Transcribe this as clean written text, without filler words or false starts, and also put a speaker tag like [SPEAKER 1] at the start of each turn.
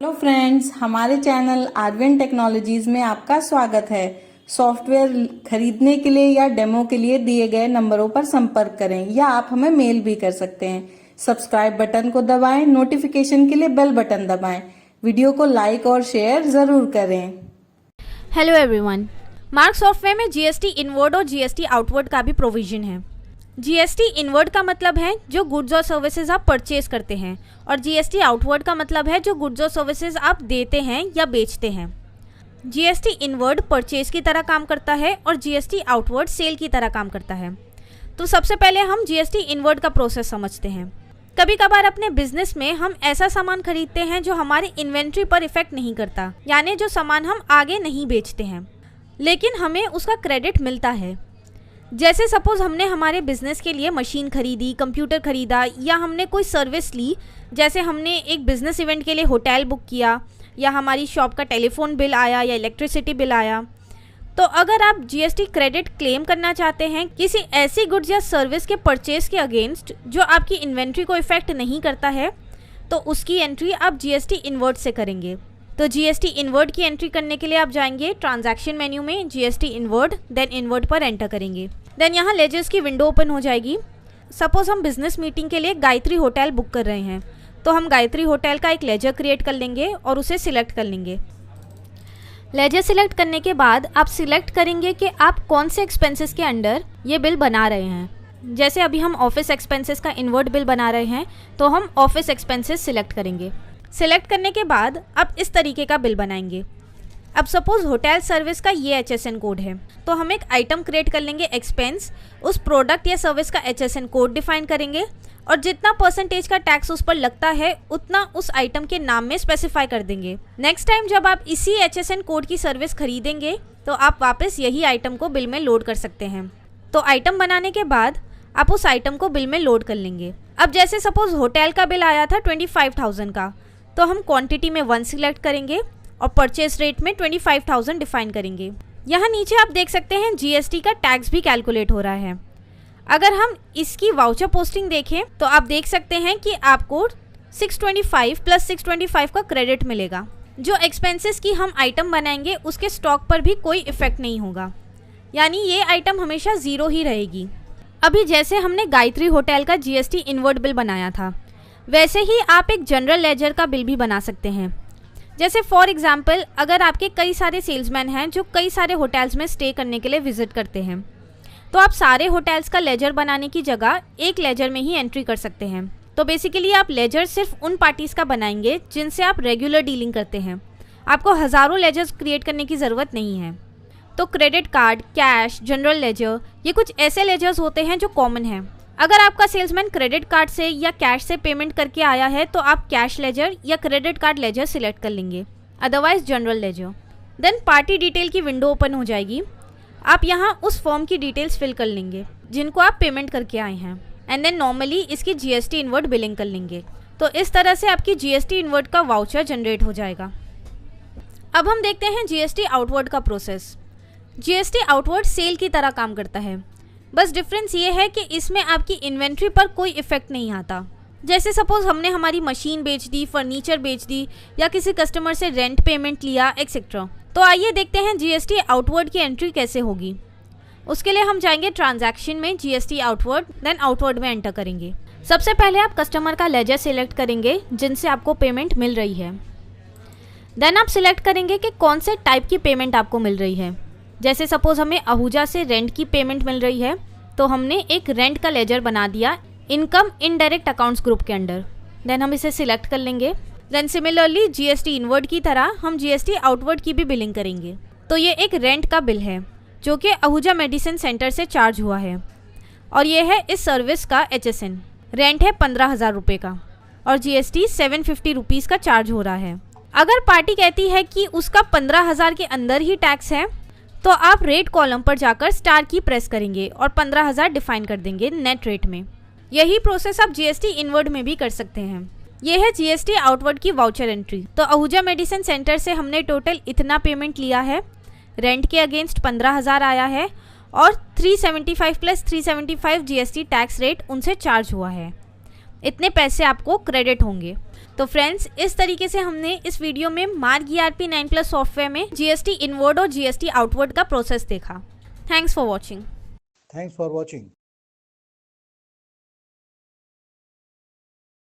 [SPEAKER 1] Hello friends, हमारे channel Arvin technologies में आपका स्वागत है। सॉफ्टवेयर खरीदने के लिए या डेमो के लिए दिए गए नंबरों पर संपर्क करें या आप हमें मेल भी कर सकते हैं। सब्सक्राइब बटन को दबाएं, नोटिफिकेशन के लिए बेल बटन दबाएं। वीडियो को लाइक और शेयर जरूर करें।
[SPEAKER 2] हेलो एवरीवन, मार्क सॉफ्टवेयर में जीएसटी इनवर्ड और जीएसटी आउटवर्ड का भी प्रोविजन है। जीएसटी इनवर्ड का मतलब है जो गुड्स और सर्विसेज आप परचेज करते हैं, और जीएसटी आउटवर्ड का मतलब है जो गुड्स और सर्विसेज आप देते हैं या बेचते हैं। जीएसटी इनवर्ड परचेज की तरह काम करता है और जीएसटी आउटवर्ड सेल की तरह काम करता है। तो सबसे पहले हम जीएसटी इनवर्ड का प्रोसेस समझते हैं। कभी कभार अपने बिजनेस में हम ऐसा सामान खरीदते हैं जो हमारी इन्वेंट्री पर इफेक्ट नहीं करता, यानी जो सामान हम आगे नहीं बेचते हैं, लेकिन हमें उसका क्रेडिट मिलता है। जैसे सपोज हमने हमारे बिजनेस के लिए मशीन खरीदी, कंप्यूटर खरीदा, या हमने कोई सर्विस ली, जैसे हमने एक बिजनेस इवेंट के लिए होटल बुक किया, या हमारी शॉप का टेलीफोन बिल आया या इलेक्ट्रिसिटी बिल आया। तो अगर आप जीएसटी क्रेडिट क्लेम करना चाहते हैं किसी ऐसी गुड्स या सर्विस के परचेज के अगेंस्ट जो आपकी इन्वेंट्री को इफेक्ट नहीं करता है, तो उसकी एंट्री आप जीएसटी इनवर्ड से करेंगे। तो जीएसटी इनवर्ड की एंट्री करने के लिए आप जाएंगे ट्रांजैक्शन मेन्यू में, जीएसटी इनवर्ड, देन इनवर्ड पर एंटर करेंगे। देन यहाँ लेजर्स की विंडो ओपन हो जाएगी। सपोज हम बिजनेस मीटिंग के लिए गायत्री होटल बुक कर रहे हैं, तो हम गायत्री होटल का एक लेजर क्रिएट कर लेंगे और उसे सिलेक्ट कर लेंगे। लेजर सिलेक्ट करने के बाद आप सिलेक्ट करेंगे कि आप कौन से एक्सपेंसेस के अंडर ये बिल बना रहे हैं। जैसे अभी हम ऑफिस एक्सपेंसेस का इनवर्ड बिल बना रहे हैं, तो हम ऑफिस एक्सपेंसेस सिलेक्ट करेंगे। सिलेक्ट करने के बाद आप इस तरीके का बिल बनाएंगे। अब सपोज होटल सर्विस का ये HSN कोड है, तो हम एक आइटम क्रिएट कर लेंगे एक्सपेंस, उस प्रोडक्ट या सर्विस का HSN कोड डिफाइन करेंगे, और जितना परसेंटेज का टैक्स उस पर लगता है उतना उस आइटम के नाम में स्पेसिफाई कर देंगे। नेक्स्ट टाइम जब आप इसी HSN कोड की सर्विस खरीदेंगे तो आप वापस यही आइटम को बिल में लोड कर सकते हैं। तो आइटम बनाने के बाद आप उस आइटम को बिल में लोड कर लेंगे। अब जैसे सपोज होटल का बिल आया था 25,000 का, तो हम क्वांटिटी में 1 सिलेक्ट करेंगे और परचेज रेट में 25,000 डिफाइन करेंगे। यहाँ नीचे आप देख सकते हैं जीएसटी का टैक्स भी कैलकुलेट हो रहा है। अगर हम इसकी वाउचर पोस्टिंग देखें तो आप देख सकते हैं कि आपको 625 प्लस 625 का क्रेडिट मिलेगा। जो एक्सपेंसेस की हम आइटम बनाएंगे उसके स्टॉक पर भी कोई इफेक्ट नहीं होगा, यानी ये आइटम हमेशा ज़ीरो ही रहेगी। अभी जैसे हमने गायत्री होटल का जीएसटी इनवर्ड बिल बनाया था, वैसे ही आप एक जनरल लेजर का बिल भी बना सकते हैं। जैसे फॉर एग्जाम्पल, अगर आपके कई सारे सेल्समैन हैं जो कई सारे होटल्स में स्टे करने के लिए विजिट करते हैं, तो आप सारे होटल्स का लेजर बनाने की जगह एक लेजर में ही एंट्री कर सकते हैं। तो बेसिकली आप लेजर सिर्फ उन पार्टीज़ का बनाएंगे जिनसे आप रेगुलर डीलिंग करते हैं। आपको हज़ारों लेजर्स क्रिएट करने की ज़रूरत नहीं है। तो credit card, cash, general ledger, ये कुछ ऐसे लेजर्स होते हैं जो कॉमन हैं। अगर आपका सेल्समैन क्रेडिट कार्ड से या कैश से पेमेंट करके आया है तो आप कैश लेजर या क्रेडिट कार्ड लेजर सिलेक्ट कर लेंगे, otherwise general ledger. Then party detail की विंडो ओपन हो जाएगी। आप यहाँ उस फॉर्म की डिटेल्स फिल कर लेंगे जिनको आप पेमेंट करके आए हैं, एंड देन नॉर्मली इसकी जीएसटी इनवर्ड बिलिंग कर लेंगे। तो इस तरह से आपकी जीएसटी इनवर्ड का वाउचर जनरेट हो जाएगा। अब हम देखते हैं जीएसटी आउटवर्ड का प्रोसेस। जीएसटी आउटवर्ड सेल की तरह काम करता है, बस डिफरेंस ये है कि इसमें आपकी इन्वेंट्री पर कोई इफेक्ट नहीं आता। जैसे सपोज हमने हमारी मशीन बेच दी, फर्नीचर बेच दी, या किसी कस्टमर से रेंट पेमेंट लिया, एक्सेट्रा। तो आइए देखते हैं जीएसटी आउटवर्ड की एंट्री कैसे होगी। उसके लिए हम जाएंगे ट्रांजैक्शन में, जीएसटी आउटवर्ड, देन आउटवर्ड में एंटर करेंगे। सबसे पहले आप कस्टमर का लेजर सिलेक्ट करेंगे जिनसे आपको पेमेंट मिल रही है। देन आप सिलेक्ट करेंगे कि कौन से टाइप की पेमेंट आपको मिल रही है। जैसे सपोज हमें आहूजा से रेंट की पेमेंट मिल रही है, तो हमने एक रेंट का लेजर बना दिया इनकम इनडायरेक्ट अकाउंट्स ग्रुप के अंडर। देन हम इसे सिलेक्ट कर लेंगे। देन सिमिलरली जीएसटी इनवर्ड की तरह हम जीएसटी आउटवर्ड की भी बिलिंग करेंगे। तो ये एक रेंट का बिल है जो कि आहूजा मेडिसिन सेंटर से चार्ज हुआ है, और ये है इस सर्विस का HSN। रेंट है 15,000 रुपये का और जीएसटी 750 रुपीज़ का चार्ज हो रहा है। अगर पार्टी कहती है कि उसका 15,000 के अंदर ही टैक्स है, तो आप रेट कॉलम पर जाकर स्टार की प्रेस करेंगे और 15,000 डिफाइन कर देंगे नेट रेट में। यही प्रोसेस आप जीएसटी इनवर्ड में भी कर सकते हैं। यह है जीएसटी आउटवर्ड की वाउचर एंट्री। तो आहूजा मेडिसिन सेंटर से हमने टोटल इतना पेमेंट लिया है, रेंट के अगेंस्ट 15,000 आया है, और 375 प्लस 375 जीएसटी टैक्स रेट उनसे चार्ज हुआ है। इतने पैसे आपको क्रेडिट होंगे। तो फ्रेंड्स, इस तरीके से हमने इस वीडियो में मार्क ERP 9+ सॉफ्टवेयर में GST इनवर्ड और GST आउटवर्ड का प्रोसेस देखा। Thanks for watching.
[SPEAKER 3] Thanks for watching.